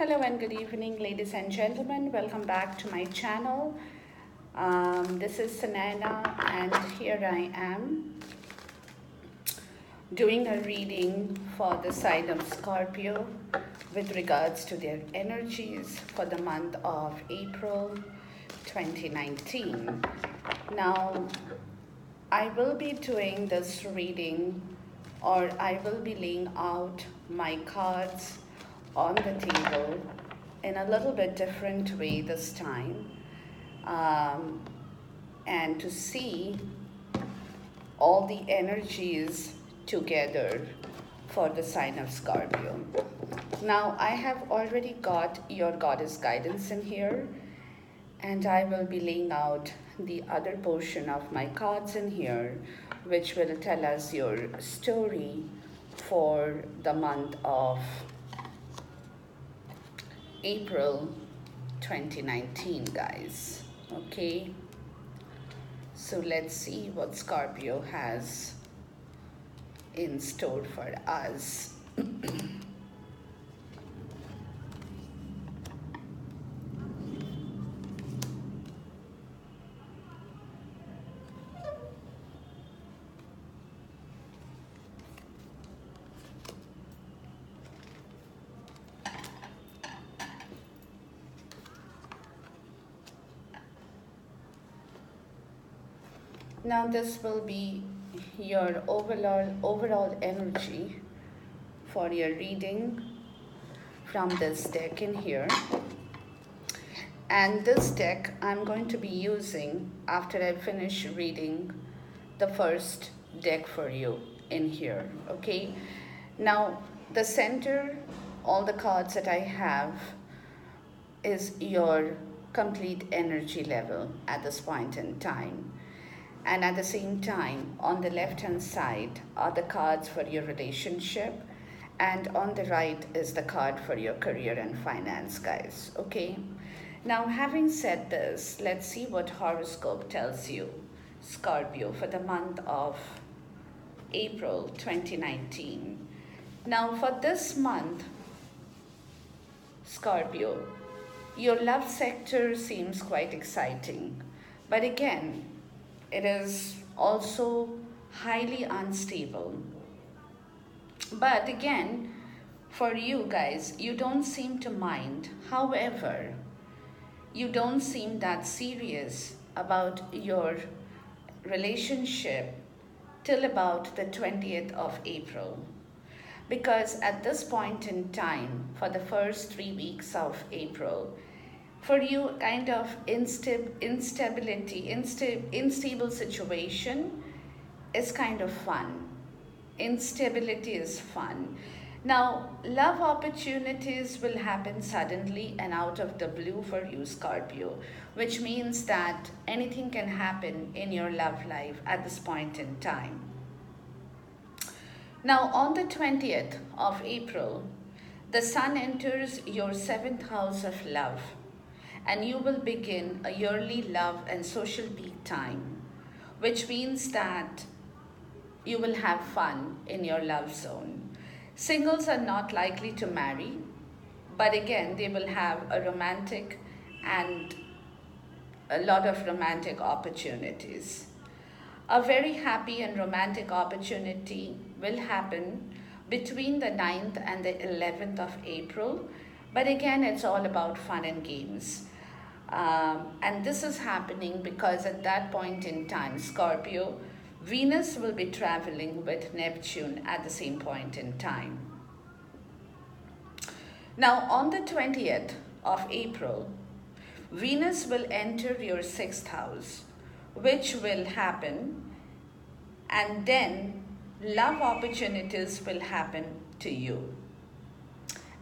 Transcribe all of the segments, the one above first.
Hello and good evening, ladies and gentlemen. Welcome back to my channel. This is Sanana, and here I am doing a reading for the sign of Scorpio with regards to their energies for the month of April 2019. Now, I will be doing this reading, or I will be laying out my cards on the table in a little bit different way this time, and to see all the energies together for the sign of Scorpio. Now, I have already got your goddess guidance in here, and I will be laying out the other portion of my cards in here, which will tell us your story for the month of April 2019, guys. Okay, so let's see what Scorpio has in store for us. Now this will be your overall energy for your reading from this deck in here. And this deck I'm going to be using after I finish reading the first deck for you in here, okay? Now, the center, all the cards that I have is your complete energy level at this point in time. And at the same time, on the left-hand side are the cards for your relationship, and on the right is the card for your career and finance, guys, okay? Now, having said this, let's see what horoscope tells you, Scorpio, for the month of April 2019. Now, for this month, Scorpio, your love sector seems quite exciting, but again, it is also highly unstable. But again, for you guys, you don't seem to mind. However, you don't seem that serious about your relationship till about the 20th of April. Because at this point in time, for the first 3 weeks of April, for you, kind of unstable situation is kind of fun. Instability is fun. Now, love opportunities will happen suddenly and out of the blue for you, Scorpio, which means that anything can happen in your love life at this point in time. Now, on the 20th of April, the sun enters your 7th house of love, and you will begin a yearly love and social peak time, which means that you will have fun in your love zone. Singles are not likely to marry, but again, they will have a romantic and a lot of romantic opportunities. A very happy and romantic opportunity will happen between the 9th and the 11th of April, but again, it's all about fun and games. And this is happening because at that point in time, Scorpio, Venus will be traveling with Neptune at the same point in time. Now, on the 20th of April, Venus will enter your 6th house, which will happen, and then love opportunities will happen to you.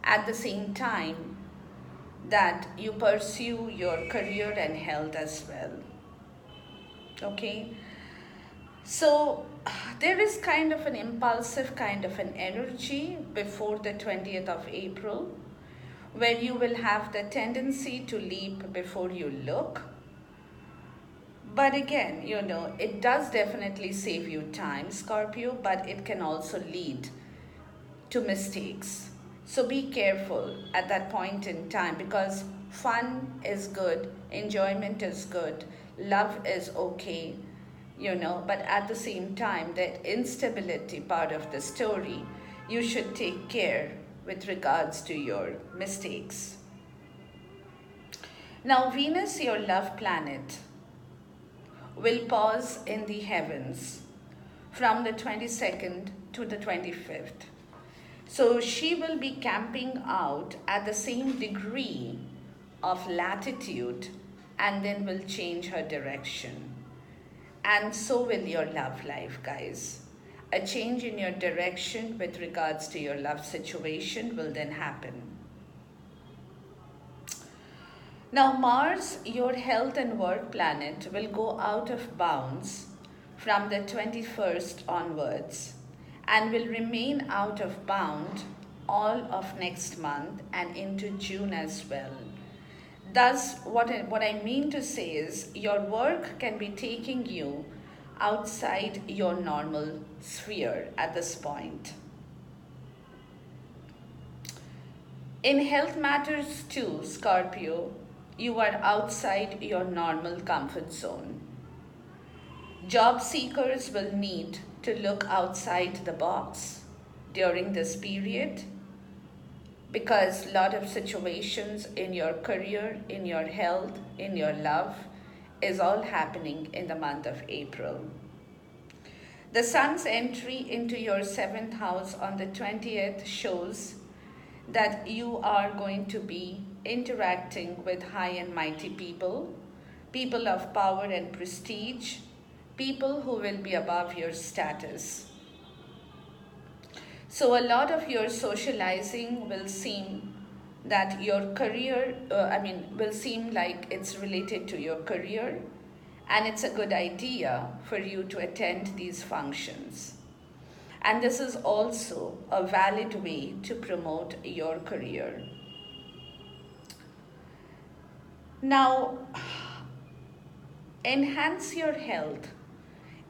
At the same time, that you pursue your career and health as well. Okay, so there is kind of an impulsive kind of an energy before the 20th of April, where you will have the tendency to leap before you look. But again, you know, it does definitely save you time, Scorpio, but it can also lead to mistakes. So be careful at that point in time, because fun is good, enjoyment is good, love is okay, but at the same time, that instability part of the story, you should take care with regards to your mistakes. Now, Venus, your love planet, will pause in the heavens from the 22nd to the 25th. So she will be camping out at the same degree of latitude and then will change her direction. And so will your love life, guys. A change in your direction with regards to your love situation will then happen. Now, Mars, your health and work planet, will go out of bounds from the 21st onwards and will remain out of bound all of next month and into June as well. Thus, what I mean to say is your work can be taking you outside your normal sphere at this point. In health matters too, Scorpio, you are outside your normal comfort zone. Job seekers will need to look outside the box during this period, because a lot of situations in your career, in your health, in your love is all happening in the month of April. The sun's entry into your 7th house on the 20th shows that you are going to be interacting with high and mighty people, people of power and prestige, people who will be above your status. So a lot of your socializing will seem that your career, will seem like it's related to your career, and it's a good idea for you to attend these functions. And this is also a valid way to promote your career. Now, enhance your health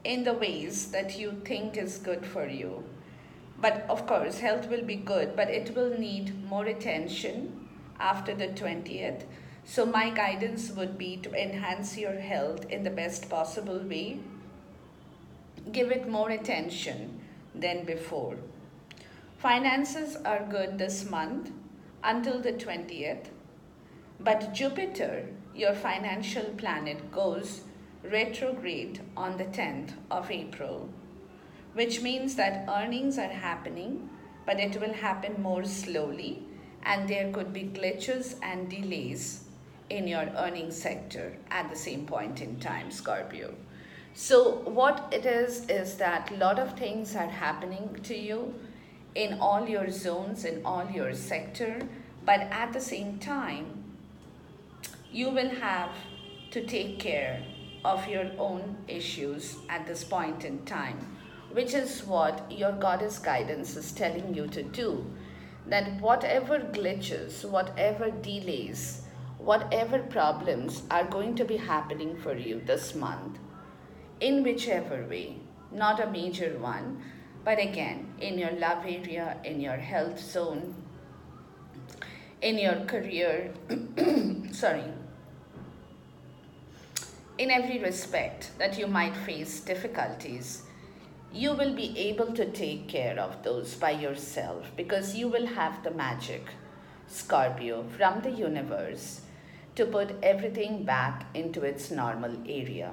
in the ways that you think is good for you. But of course, health will be good, but it will need more attention after the 20th. So my guidance would be to enhance your health in the best possible way. Give it more attention than before. Finances are good this month until the 20th. But Jupiter, your financial planet, goes retrograde on the 10th of April, which means that earnings are happening, but it will happen more slowly, and there could be glitches and delays in your earning sector at the same point in time, Scorpio. So what it is that a lot of things are happening to you in all your zones, in all your sector, but at the same time, you will have to take care of your own issues at this point in time, which is what your goddess guidance is telling you to do. That whatever glitches, whatever delays, whatever problems are going to be happening for you this month, in whichever way, not a major one, but again, in your love area, in your health zone, in your career, in every respect that you might face difficulties, you will be able to take care of those by yourself, because you will have the magic, Scorpio, from the universe to put everything back into its normal area.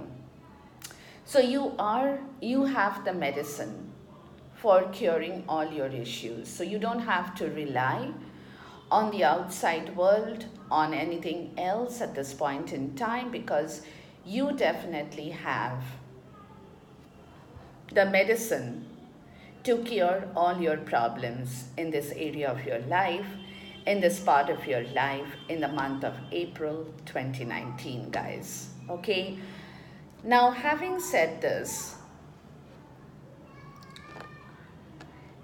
So you have the medicine for curing all your issues. So you don't have to rely on the outside world, on anything else at this point in time, because you definitely have the medicine to cure all your problems in this area of your life, in this part of your life, in the month of April 2019, guys. Okay? Now, having said this,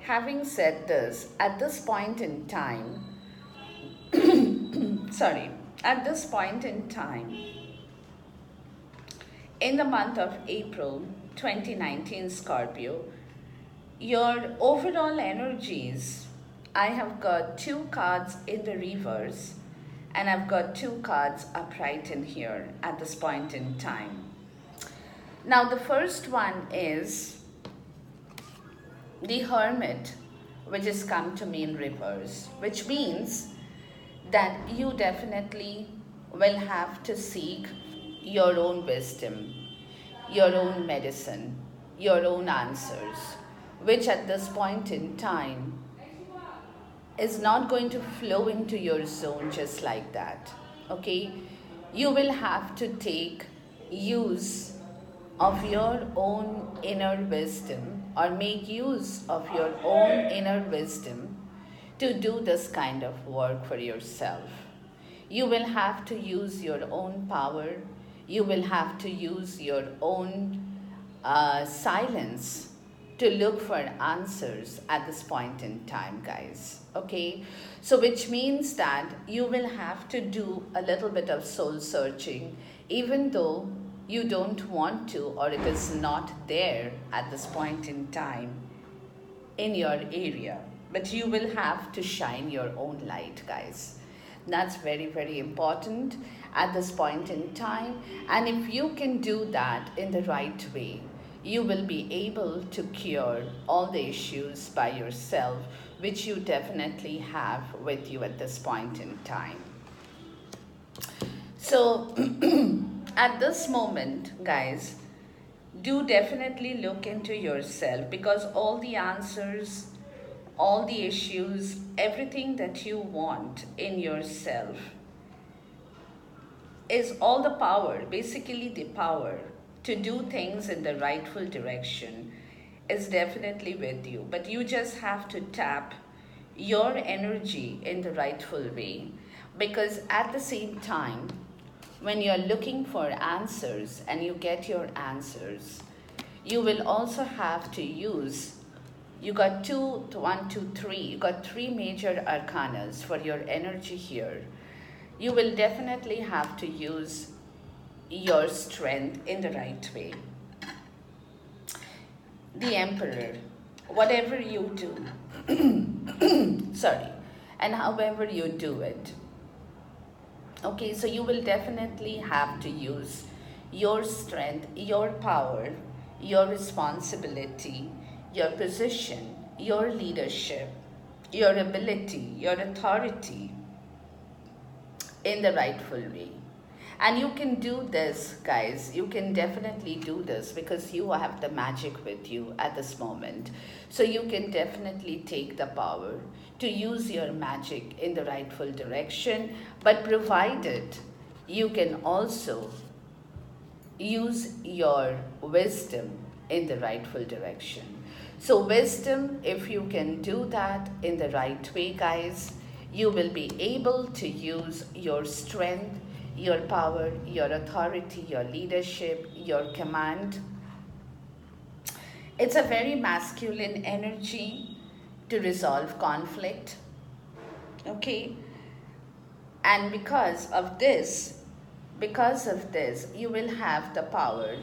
at this point in time, at this point in time, in the month of April 2019, Scorpio, your overall energies I have got 2 cards in the reverse and I've got 2 cards upright in here at this point in time. Now the first one is the Hermit, which has come to me in reverse, which means that you definitely will have to seek your own wisdom, your own medicine, your own answers, which at this point in time is not going to flow into your zone just like that. Okay, you will have to take use of your own inner wisdom, or make use of your own inner wisdom to do this kind of work for yourself. You will have to use your own power. You will have to use your own silence to look for answers at this point in time, guys. Okay, so which means that you will have to do a little bit of soul searching, even though you don't want to, or it is not there at this point in time in your area. But you will have to shine your own light, guys. That's very, very important at this point in time. And if you can do that in the right way, you will be able to cure all the issues by yourself, which you definitely have with you at this point in time. So at this moment, guys, do definitely look into yourself, because all the answers, all the issues, everything that you want in yourself is all the power, basically the power to do things in the rightful direction is definitely with you. But you just have to tap your energy in the rightful way, because at the same time, when you're looking for answers and you get your answers, you will also have to use, you got 1, 2, 3, you got 3 major arcanas for your energy here. You will definitely have to use your strength in the right way. The Emperor, whatever you do, sorry, and however you do it. Okay, so you will definitely have to use your strength, your power, your responsibility, your position, your leadership, your ability, your authority in the rightful way. And you can do this, guys. You can definitely do this because you have the magic with you at this moment. So you can definitely take the power to use your magic in the rightful direction, but provided you can also use your wisdom in the rightful direction. So wisdom, if you can do that in the right way, guys, you will be able to use your strength, your power, your authority, your leadership, your command. It's a very masculine energy to resolve conflict, okay? And because of this, you will have the power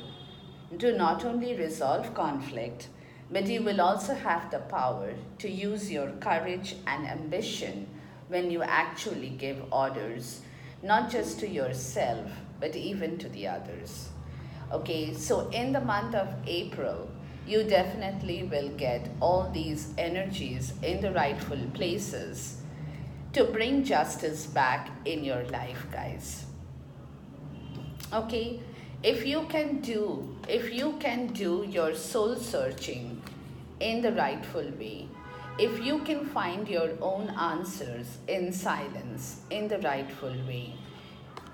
to not only resolve conflict, but you will also have the power to use your courage and ambition when you actually give orders, not just to yourself, but even to the others. Okay, so in the month of April, you definitely will get all these energies in the rightful places to bring justice back in your life, guys. Okay, if you can do your soul searching in the rightful way, if you can find your own answers in silence in the rightful way,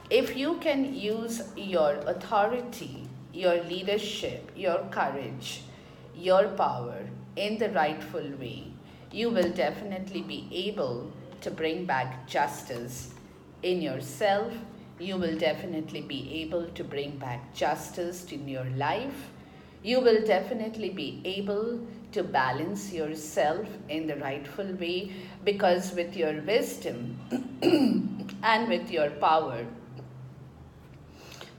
if you can use your authority, your leadership, your courage, your power in the rightful way, you will definitely be able to bring back justice in yourself. You will definitely be able to bring back justice in your life. You will definitely be able to balance yourself in the rightful way, because with your wisdom and with your power,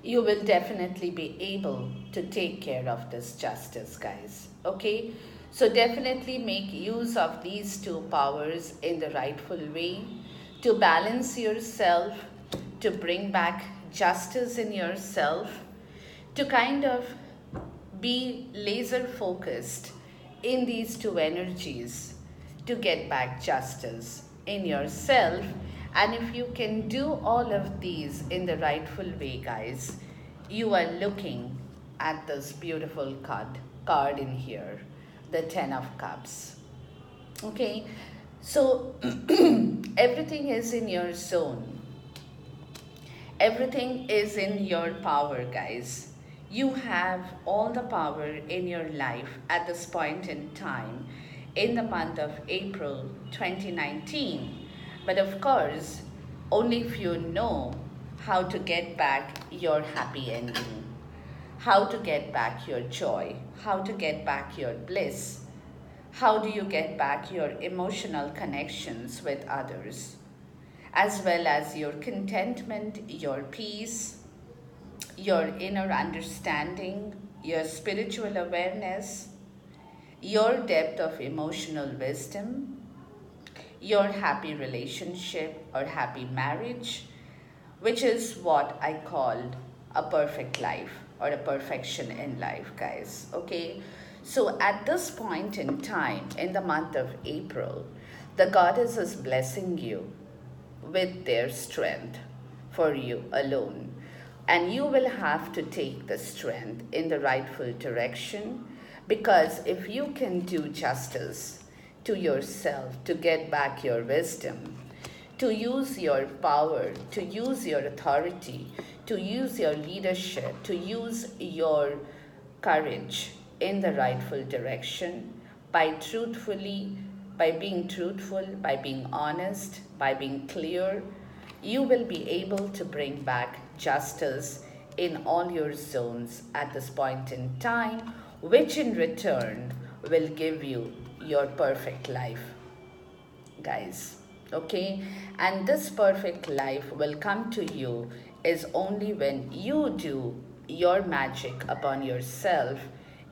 you will definitely be able to take care of this justice, guys. Okay, So definitely make use of these two powers in the rightful way to balance yourself, to bring back justice in yourself, to kind of be laser focused in these two energies to get back justice in yourself. And if you can do all of these in the rightful way, guys, you are looking at this beautiful card in here, the 10 of Cups. Okay, so everything is in your zone. Everything is in your power, guys. You have all the power in your life at this point in time in the month of April 2019. But of course, only if you know how to get back your happy ending, how to get back your joy, how to get back your bliss, how do you get back your emotional connections with others, as well as your contentment, your peace, your inner understanding, your spiritual awareness, your depth of emotional wisdom, your happy relationship or happy marriage, which is what I called a perfect life or a perfection in life, guys. Okay, so at this point in time in the month of April, the goddess is blessing you with their strength for you alone. And you will have to take the strength in the rightful direction, because if you can do justice to yourself, to get back your wisdom, to use your power, to use your authority, to use your leadership, to use your courage in the rightful direction by being truthful, by being honest, by being clear, you will be able to bring back justice in all your zones at this point in time, which in return will give you your perfect life, guys. Okay, and this perfect life will come to you is only when you do your magic upon yourself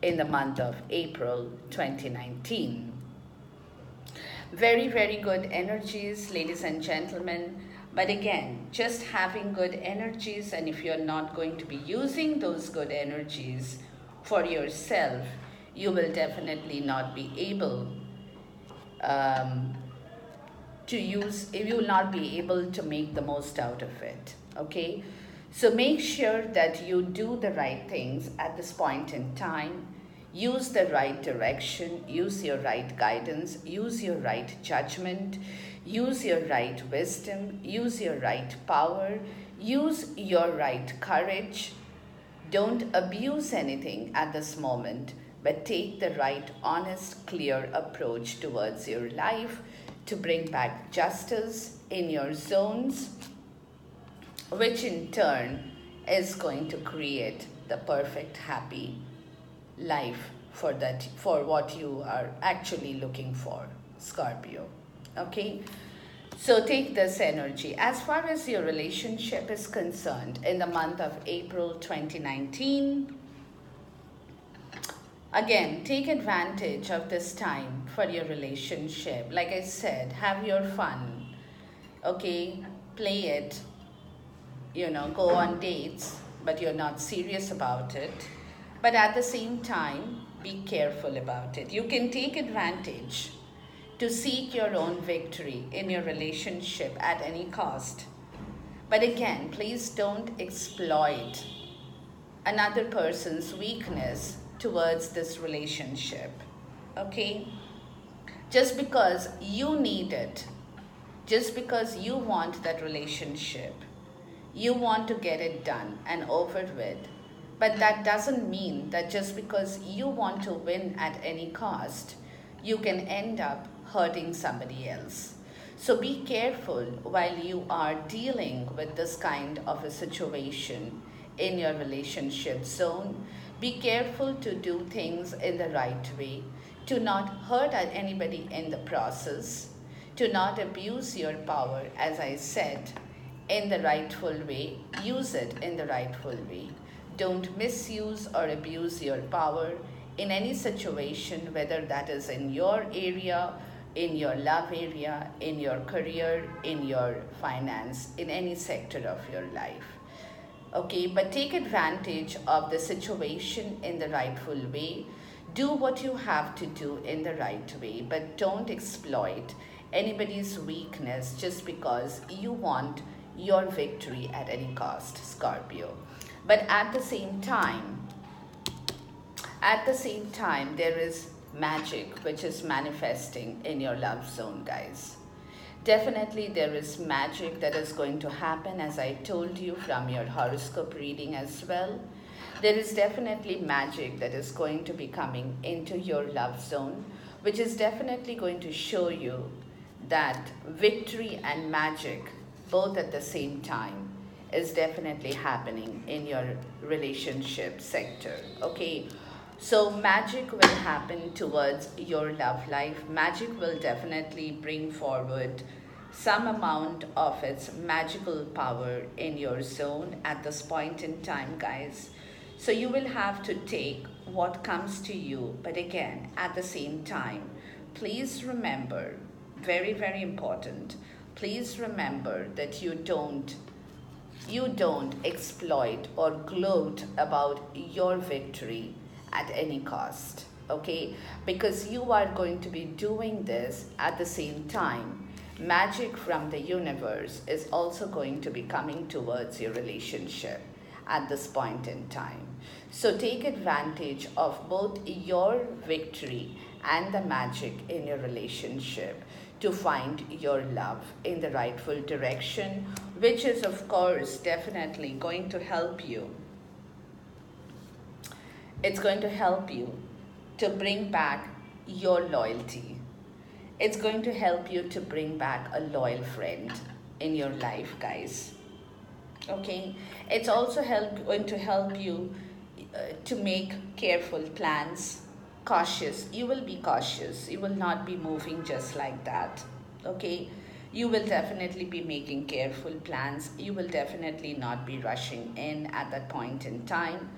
in the month of April 2019. Very, very good energies, ladies and gentlemen. But again, just having good energies, and if you're not going to be using those good energies for yourself, you will definitely not be able you will not be able to make the most out of it. Okay, so make sure that you do the right things at this point in time. Use the right direction, use your right guidance, use your right judgment, use your right wisdom, use your right power, use your right courage. Don't abuse anything at this moment, but take the right, honest, clear approach towards your life to bring back justice in your zones, which in turn is going to create the perfect, happy life for what you are actually looking for, Scorpio. Okay, so take this energy. As far as your relationship is concerned, in the month of April 2019, again, take advantage of this time for your relationship. Like I said, have your fun. Okay, play it, go on dates, but you're not serious about it. But at the same time, be careful about it. You can take advantage to seek your own victory in your relationship at any cost. But again, please don't exploit another person's weakness towards this relationship. Okay? Just because you need it, just because you want that relationship, you want to get it done and over with. But that doesn't mean that just because you want to win at any cost, you can end up hurting somebody else. So be careful while you are dealing with this kind of a situation in your relationship zone. Be careful to do things in the right way, to not hurt anybody in the process, to not abuse your power, as I said, in the rightful way. Use it in the rightful way. Don't misuse or abuse your power in any situation, whether that is in your area, in your love area, in your career, in your finance, in any sector of your life. Okay, but take advantage of the situation in the rightful way. Do what you have to do in the right way, but don't exploit anybody's weakness just because you want your victory at any cost, Scorpio. But at the same time, there is magic which is manifesting in your love zone, guys. Definitely, there is magic that is going to happen, as I told you from your horoscope reading as well. There is definitely magic that is going to be coming into your love zone, which is definitely going to show you that victory and magic, both at the same time, is definitely happening in your relationship sector. Okay, so magic will happen towards your love life. Magic will definitely bring forward some amount of its magical power in your zone at this point in time, guys. So you will have to take what comes to you, but again, at the same time, please remember, very, very important, please remember that you don't exploit or gloat about your victory at any cost, okay? Because you are going to be doing this at the same time. Magic from the universe is also going to be coming towards your relationship at this point in time. So take advantage of both your victory and the magic in your relationship to find your love in the rightful direction, which is, of course, definitely going to help you. It's going to help you to bring back your loyalty. It's going to help you to bring back a loyal friend in your life, guys. Okay, it's also going to help you to make careful plans. Cautious, you will be cautious, you will not be moving just like that. Okay, you will definitely be making careful plans. You will definitely not be rushing in at that point in time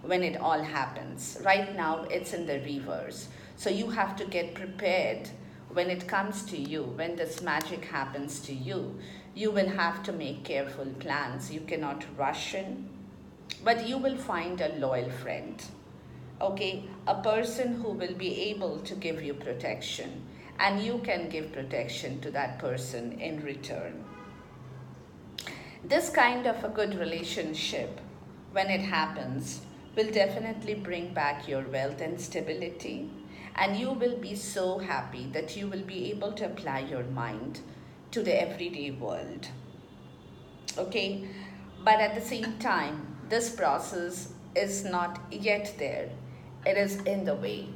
when it all happens. Right now it's in the reverse, so you have to get prepared. When it comes to you, when this magic happens to you, you will have to make careful plans. You cannot rush in, but you will find a loyal friend. Okay, a person who will be able to give you protection, and you can give protection to that person in return. This kind of a good relationship, when it happens, will definitely bring back your wealth and stability, and you will be so happy that you will be able to apply your mind to the everyday world. Okay, but at the same time, this process is not yet there. It is in the way,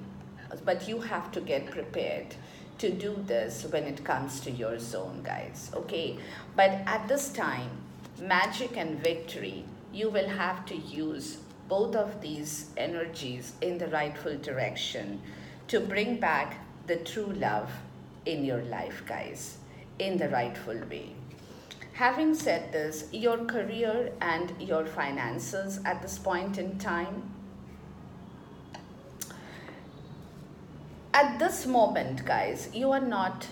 but you have to get prepared to do this when it comes to your zone, guys. Okay, but at this time, magic and victory, you will have to use both of these energies in the rightful direction to bring back the true love in your life, guys, in the rightful way. Having said this, your career and your finances at this point in time, at this moment, guys, you're not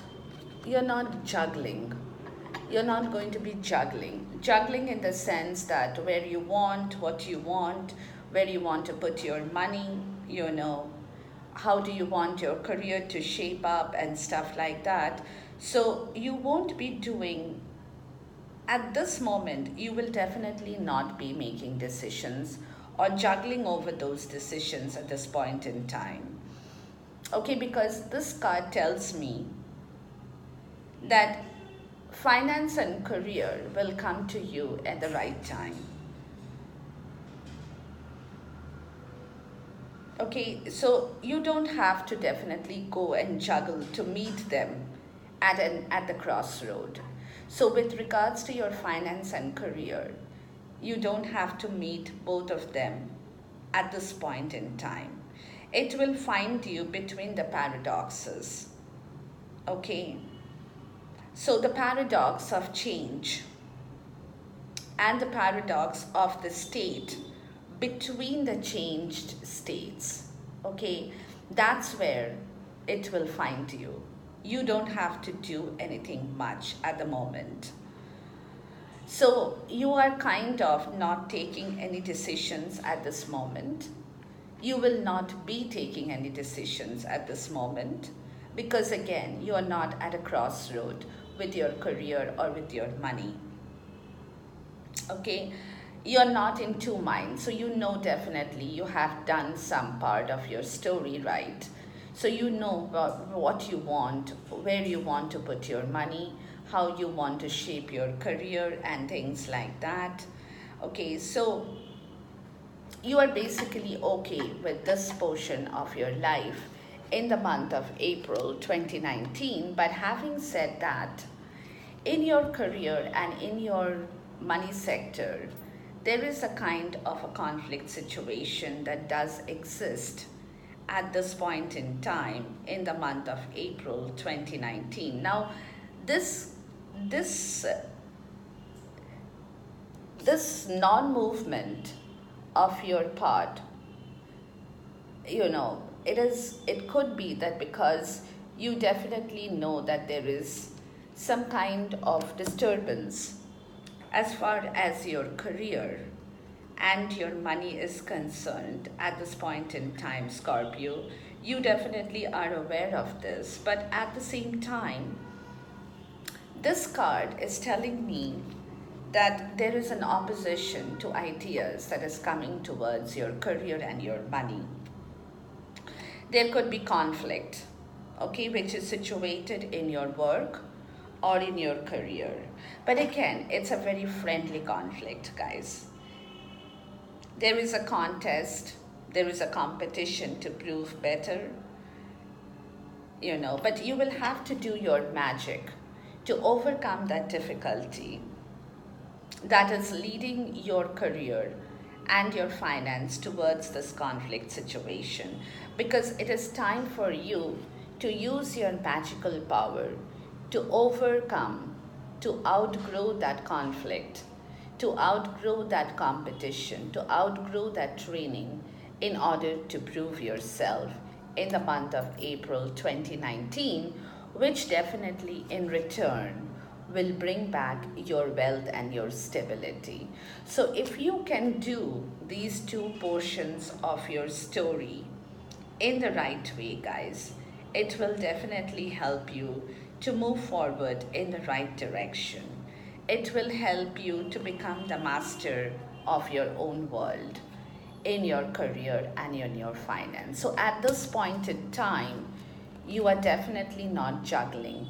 juggling. You're not going to be juggling in the sense that where you want, what you want, where you want to put your money, how do you want your career to shape up and stuff like that. So you won't be doing, at this moment, you will definitely not be making decisions or juggling over those decisions at this point in time. Okay, because this card tells me that finance and career will come to you at the right time. Okay, so you don't have to definitely go and juggle to meet them at the crossroad. So with regards to your finance and career, you don't have to meet both of them at this point in time. It will find you between the paradoxes. Okay, so the paradox of change and the paradox of the state between the changed states. Okay, that's where it will find you. You don't have to do anything much at the moment. So you are kind of not taking any decisions at this moment. You will not be taking any decisions at this moment because, again, you are not at a crossroad with your career or with your money. Okay, you're not in two minds, so you know definitely you have done some part of your story right. So you know what you want, where you want to put your money, how you want to shape your career and things like that. Okay, so you are basically okay with this portion of your life in the month of April 2019. But having said that, in your career and in your money sector, there is a kind of a conflict situation that does exist at this point in time in the month of April 2019. Now, this this this non-movement of your part, it could be that because you definitely know that there is some kind of disturbance as far as your career and your money is concerned at this point in time, Scorpio. You definitely are aware of this, but at the same time, this card is telling me that there is an opposition to ideas that is coming towards your career and your money. There could be conflict, okay, which is situated in your work or in your career. But again, it's a very friendly conflict, guys. There is a contest, there is a competition to prove better, but you will have to do your magic to overcome that difficulty that is leading your career and your finance towards this conflict situation, because it is time for you to use your magical power to overcome, to outgrow that conflict, to outgrow that competition, to outgrow that training in order to prove yourself in the month of April 2019, which definitely in return will bring back your wealth and your stability. So if you can do these two portions of your story in the right way, guys, it will definitely help you to move forward in the right direction. It will help you to become the master of your own world in your career and in your finance. So at this point in time, you are definitely not juggling.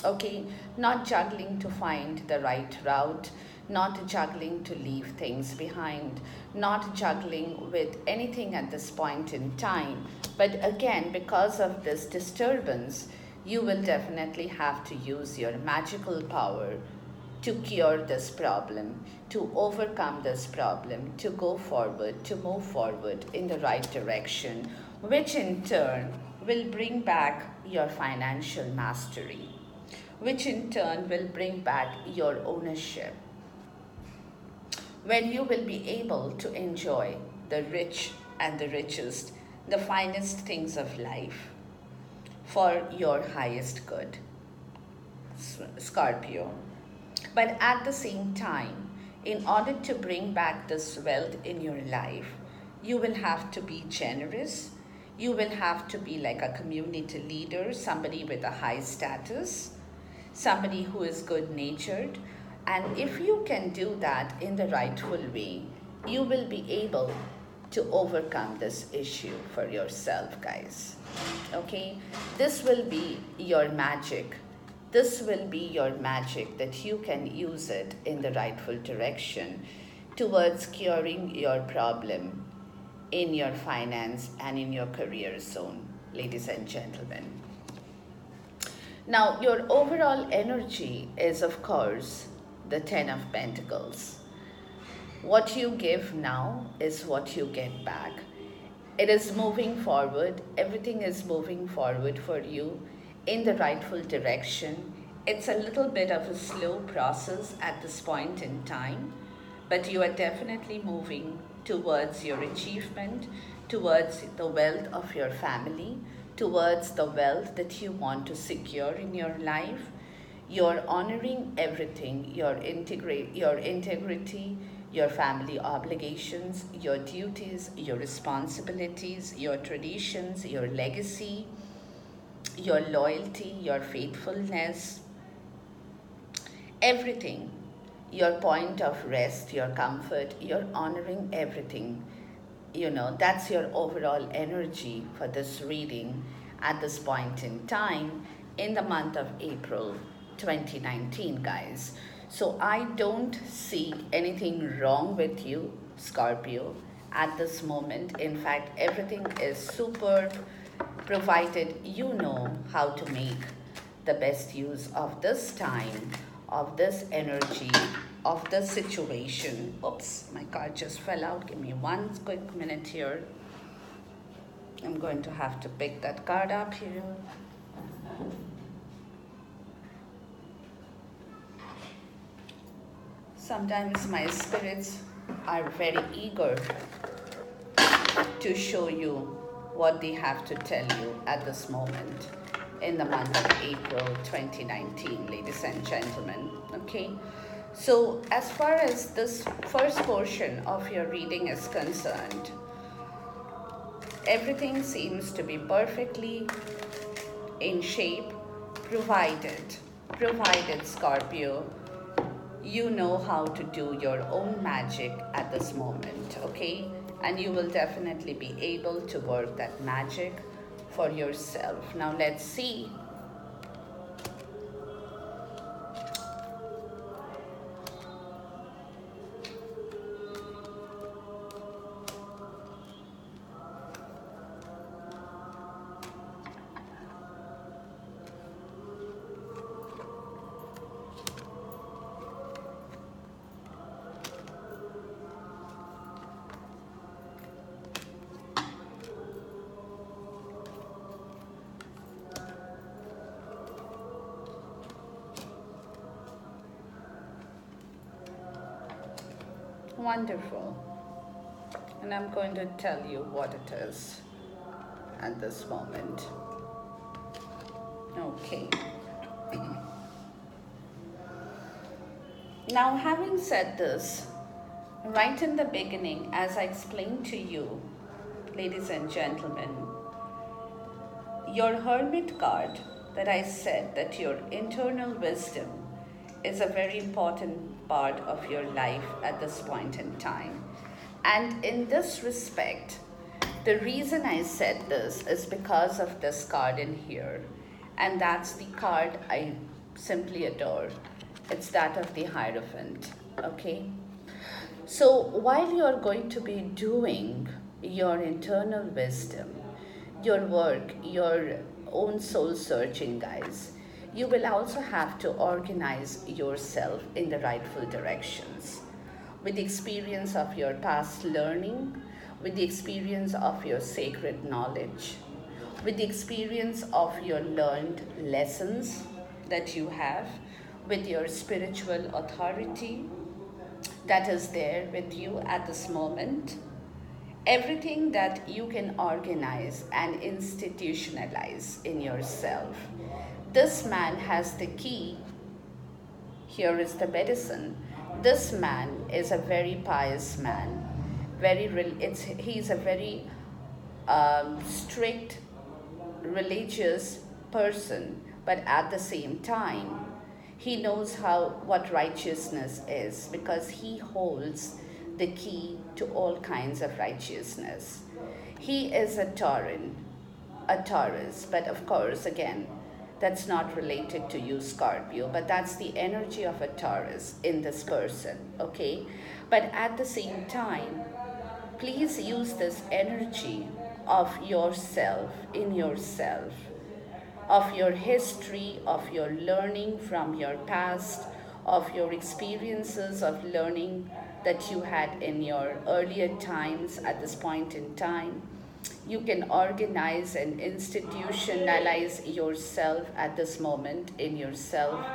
Okay, not juggling to find the right route, not juggling to leave things behind, not juggling with anything at this point in time. But again, because of this disturbance, you will definitely have to use your magical power to cure this problem, to overcome this problem, to go forward, to move forward in the right direction, which in turn will bring back your financial mastery, which in turn will bring back your ownership, when you will be able to enjoy the rich and the richest, the finest things of life for your highest good, Scorpio. But at the same time, in order to bring back this wealth in your life, you will have to be generous. You will have to be like a community leader, somebody with a high status, somebody who is good natured. And if you can do that in the rightful way, you will be able to overcome this issue for yourself, guys. Okay? This will be your magic. This will be your magic that you can use it in the rightful direction towards curing your problem in your finance and in your career zone, ladies and gentlemen. Now, your overall energy is, of course, the Ten of Pentacles. What you give now is what you get back. It is moving forward. Everything is moving forward for you in the rightful direction. It's a little bit of a slow process at this point in time, but you are definitely moving towards your achievement, towards the wealth of your family, towards the wealth that you want to secure in your life. You're honoring everything, your integrity, your family obligations, your duties, your responsibilities, your traditions, your legacy, your loyalty, your faithfulness, everything, your point of rest, your comfort, you're honoring everything. That's your overall energy for this reading at this point in time in the month of April 2019, guys. So I don't see anything wrong with you, Scorpio, at this moment. In fact, everything is superb, provided you know how to make the best use of this time, of this energy, of the situation. Oops, my card just fell out. Give me one quick minute here. I'm going to have to pick that card up here. Sometimes my spirits are very eager to show you what they have to tell you at this moment in the month of April 2019, ladies and gentlemen. Okay, so as far as this first portion of your reading is concerned, everything seems to be perfectly in shape, provided Scorpio, you know how to do your own magic at this moment, okay? And you will definitely be able to work that magic for yourself. Now let's see. Wonderful. And I'm going to tell you what it is at this moment. Okay. Now, having said this, right in the beginning, as I explained to you, ladies and gentlemen, your Hermit card, that I said that your internal wisdom is a very important part of your life at this point in time. And in this respect, the reason I said this is because of this card in here. And that's the card I simply adore. It's that of the Hierophant, okay? So while you're going to be doing your internal wisdom, your work, your own soul searching, guys, you will also have to organize yourself in the rightful directions. With the experience of your past learning, with the experience of your sacred knowledge, with the experience of your learned lessons that you have, with your spiritual authority that is there with you at this moment, everything that you can organize and institutionalize in yourself. This man has the key. Here is the medicine. This man is a very pious man. He's a very strict religious person, but at the same time, he knows what righteousness is because he holds the key to all kinds of righteousness. He is a Taurus, but of course, again, that's not related to you, Scorpio, but that's the energy of a Taurus in this person, okay? But at the same time, please use this energy of yourself, in yourself, of your history, of your learning from your past, of your experiences of learning that you had in your earlier times at this point in time. You can organize and institutionalize yourself at this moment in yourself.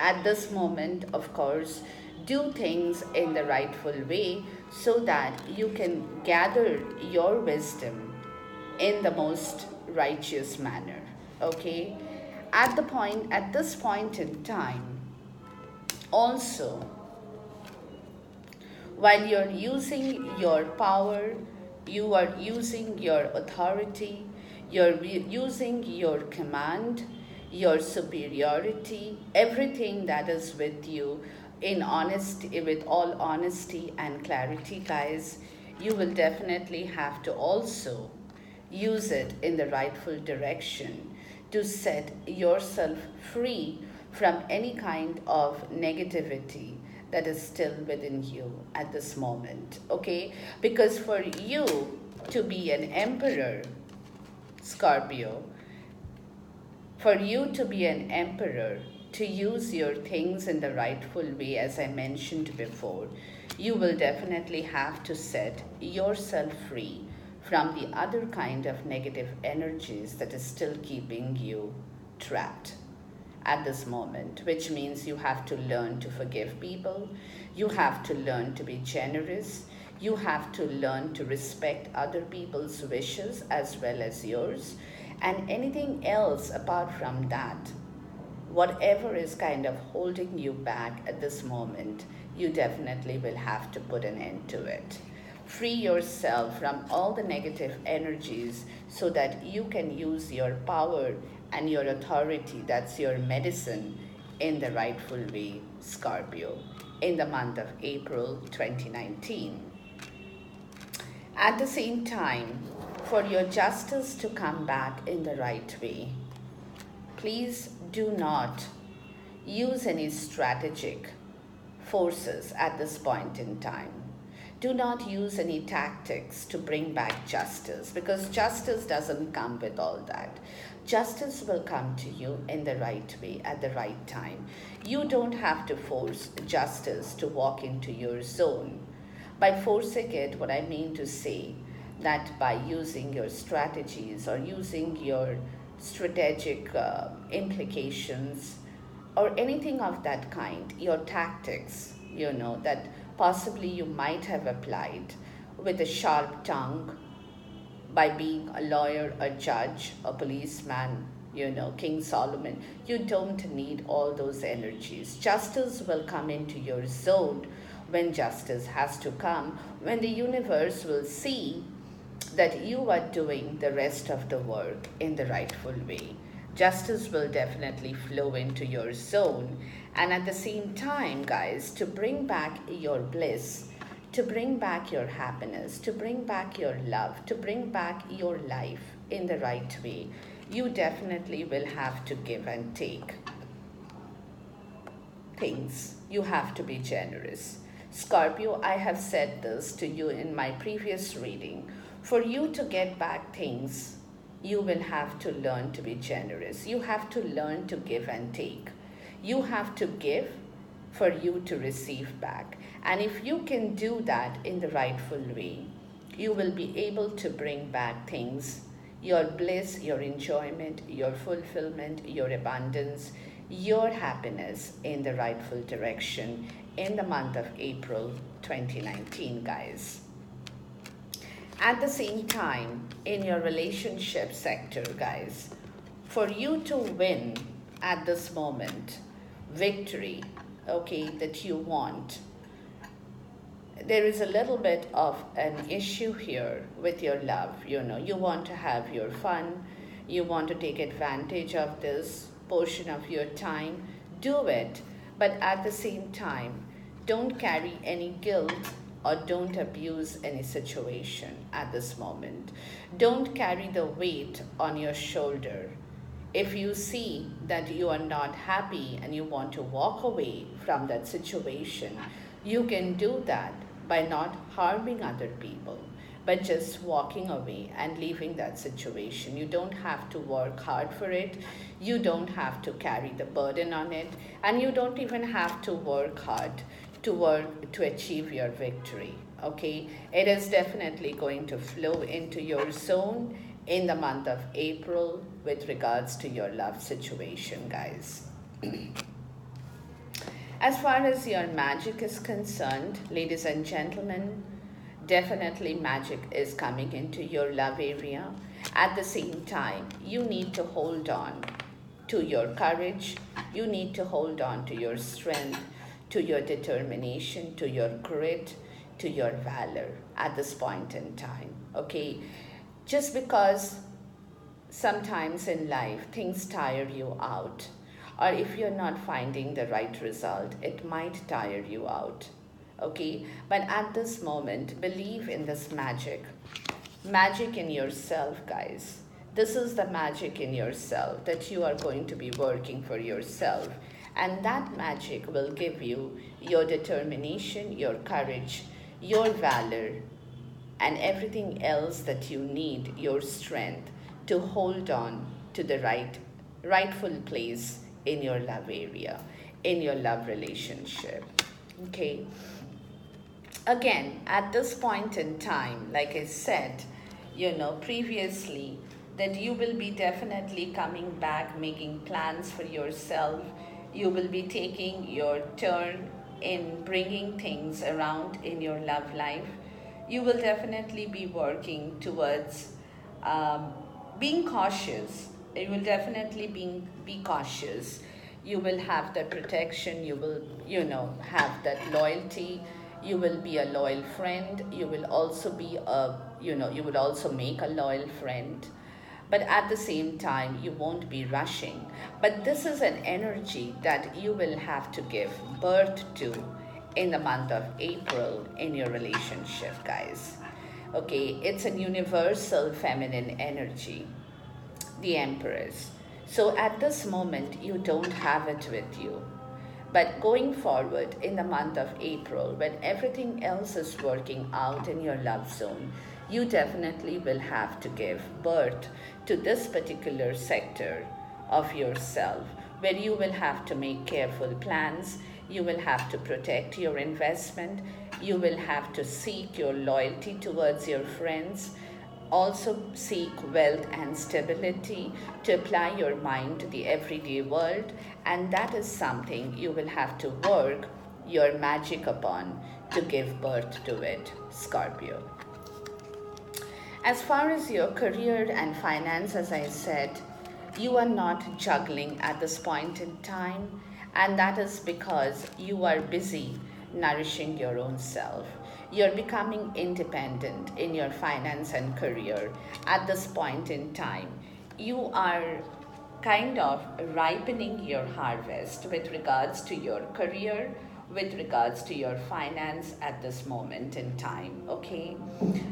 At this moment, of course, Do things in the rightful way so that you can gather your wisdom in the most righteous manner. Okay? At this point in time, also, while you're using your power, you are using your authority, you're using your command, your superiority, everything that is with you in honesty, with all honesty and clarity, guys, you will definitely have to also use it in the rightful direction to set yourself free from any kind of negativity that is still within you at this moment, okay? Because for you to be an emperor, Scorpio, for you to be an emperor, to use your things in the rightful way, as I mentioned before, you will definitely have to set yourself free from the other kind of negative energies that is still keeping you trapped at this moment, which means you have to learn to forgive people, you have to learn to be generous, you have to learn to respect other people's wishes as well as yours, and anything else apart from that, whatever is kind of holding you back at this moment, you definitely will have to put an end to it. Free yourself from all the negative energies so that you can use your power and your authority, that's your medicine, in the rightful way, Scorpio, in the month of April 2019. At the same time, for your justice to come back in the right way, please do not use any strategic forces at this point in time. Do not use any tactics to bring back justice, because justice doesn't come with all that. Justice will come to you in the right way at the right time. You don't have to force justice to walk into your zone. By forcing it, what I mean to say, that by using your strategies or using your strategic implications or anything of that kind, your tactics, that possibly you might have applied with a sharp tongue by being a lawyer, a judge, a policeman, King Solomon. You don't need all those energies. Justice will come into your zone when justice has to come, when the universe will see that you are doing the rest of the work in the rightful way. Justice will definitely flow into your zone. And at the same time, guys, to bring back your bliss, to bring back your happiness, to bring back your love, to bring back your life in the right way, you definitely will have to give and take things. You have to be generous. Scorpio, I have said this to you in my previous reading. For you to get back things, you will have to learn to be generous. You have to learn to give and take. You have to give for you to receive back. And if you can do that in the rightful way, you will be able to bring back things, your bliss, your enjoyment, your fulfillment, your abundance, your happiness in the rightful direction in the month of April 2019, guys. At the same time, in your relationship sector, guys, for you to win at this moment, victory, okay, that you want, there is a little bit of an issue here with your love. You want to have your fun, you want to take advantage of this portion of your time, do it, but at the same time, don't carry any guilt or don't abuse any situation at this moment. Don't carry the weight on your shoulder. If you see that you are not happy and you want to walk away from that situation, you can do that by not harming other people, but just walking away and leaving that situation. You don't have to work hard for it. You don't have to carry the burden on it. And you don't even have to work hard to achieve your victory, okay? It is definitely going to flow into your zone in the month of April with regards to your love situation, guys. As far as your magic is concerned, ladies and gentlemen, definitely magic is coming into your love area. At the same time, you need to hold on to your courage, you need to hold on to your strength, to your determination, to your grit, to your valor at this point in time. Okay, just because sometimes in life things tire you out, or if you're not finding the right result, it might tire you out. Okay, but at this moment, believe in this magic in yourself, guys. This is the magic in yourself, that you are going to be working for yourself, and that magic will give you your determination, your courage, your valor, and everything else that you need, your strength, to hold on to the rightful place in your love area, in your love relationship. Okay, again, at this point in time, like I said, previously, that you will be definitely coming back, making plans for yourself. You will be taking your turn in bringing things around in your love life. You will definitely be working towards being cautious. You will definitely be cautious. You will have that protection. You will, have that loyalty. You will be a loyal friend. You will also be you will also make a loyal friend. But at the same time, you won't be rushing. But this is an energy that you will have to give birth to in the month of April in your relationship, guys. Okay, it's a universal feminine energy, the Empress. So at this moment, you don't have it with you. But going forward in the month of April, when everything else is working out in your love zone, you definitely will have to give birth to this particular sector of yourself, where you will have to make careful plans, you will have to protect your investment, you will have to seek your loyalty towards your friends, also seek wealth and stability, to apply your mind to the everyday world, and that is something you will have to work your magic upon to give birth to it, Scorpio. As far as your career and finance, as I said, you are not juggling at this point in time, and that is because you are busy nourishing your own self. You're becoming independent in your finance and career at this point in time. You are kind of ripening your harvest with regards to your career, with regards to your finance at this moment in time, okay?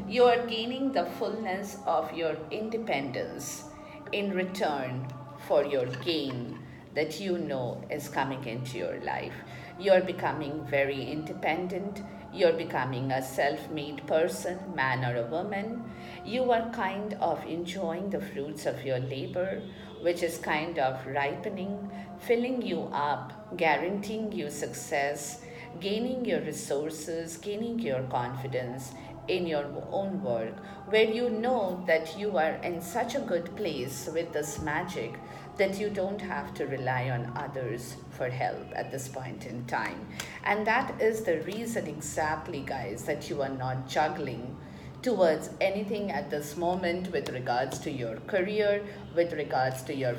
You are gaining the fullness of your independence in return for your gain that you know is coming into your life. You're becoming very independent. You're becoming a self-made person, man or a woman. You are kind of enjoying the fruits of your labor, which is kind of ripening, filling you up, guaranteeing you success, gaining your resources, gaining your confidence in your own work, where you know that you are in such a good place with this magic that you don't have to rely on others for help at this point in time. And that is the reason exactly, guys, that you are not juggling towards anything at this moment with regards to your career, with regards to your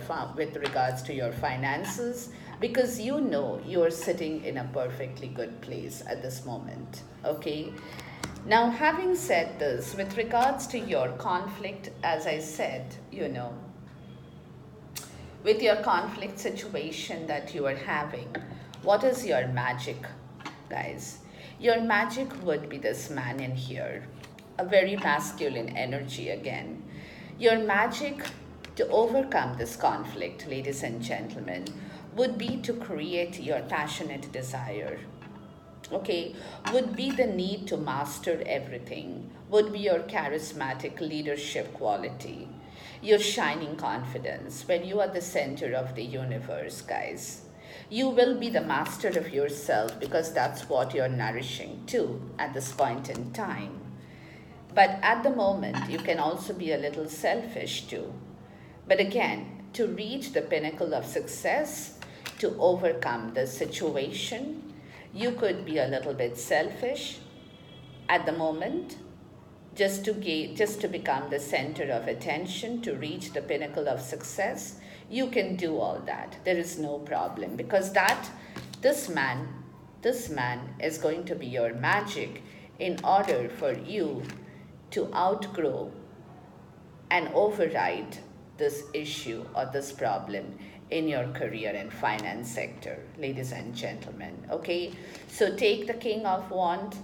finances, because you know you're sitting in a perfectly good place at this moment. Okay. Now, having said this, with regards to your conflict, as I said, with your conflict situation that you are having, what is your magic, guys? Your magic would be this man in here, a very masculine energy again. Your magic to overcome this conflict, ladies and gentlemen, would be to create your passionate desire. Okay, would be the need to master everything, would be your charismatic leadership quality, your shining confidence when you are the center of the universe, guys. You will be the master of yourself because that's what you're nourishing too at this point in time. But at the moment, you can also be a little selfish too. But again, to reach the pinnacle of success, to overcome the situation. You could be a little bit selfish at the moment, just to become the center of attention, to reach the pinnacle of success. You can do all that. There is no problem, because this man is going to be your magic in order for you to outgrow and override this issue or this problem in your career and finance sector, ladies and gentlemen. Okay, so take the King of Wands,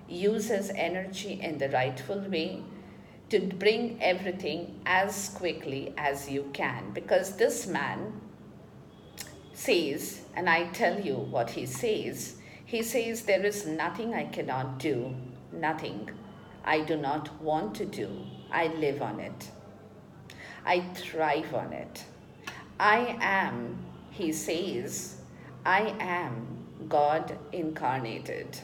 use his energy in the rightful way to bring everything as quickly as you can, because this man says, and I tell you what he says, there is nothing I cannot do, nothing I do not want to do. I live on it. I thrive on it. I am, he says, I am God incarnated.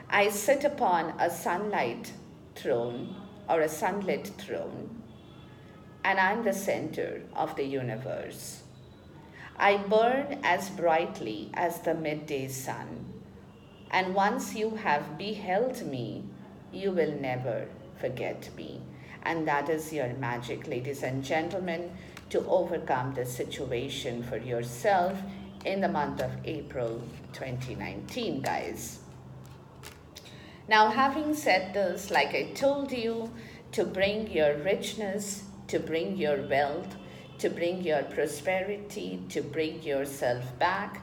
I sit upon a sunlight throne or a sunlit throne, and I'm the center of the universe. I burn as brightly as the midday sun, and once you have beheld me, you will never forget me. And that is your magic, ladies and gentlemen, to overcome the situation for yourself in the month of April 2019, guys. Now, having said this, like I told you, to bring your richness, to bring your wealth, to bring your prosperity, to bring yourself back,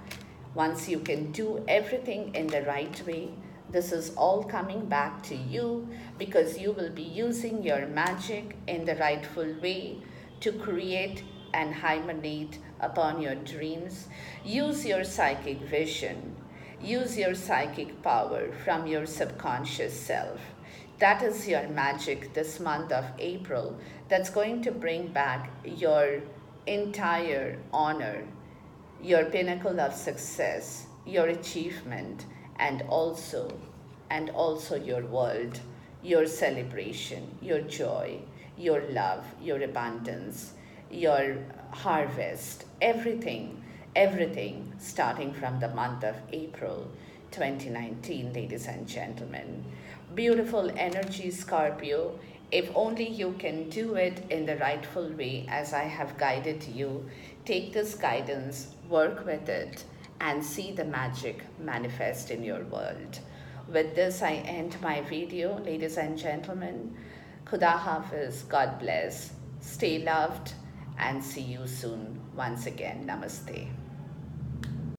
once you can do everything in the right way, this is all coming back to you, because you will be using your magic in the rightful way to create and hymenate upon your dreams. Use your psychic vision. Use your psychic power from your subconscious self. That is your magic this month of April that's going to bring back your entire honor, your pinnacle of success, your achievement, and also your world, your celebration, your joy, your love, your abundance, your harvest, everything starting from the month of April 2019, ladies and gentlemen. Beautiful energy, Scorpio. If only you can do it in the rightful way as I have guided you, take this guidance, work with it, and see the magic manifest in your world. With this, I end my video, ladies and gentlemen. Khuda Hafiz, God bless, stay loved, and see you soon once again. Namaste.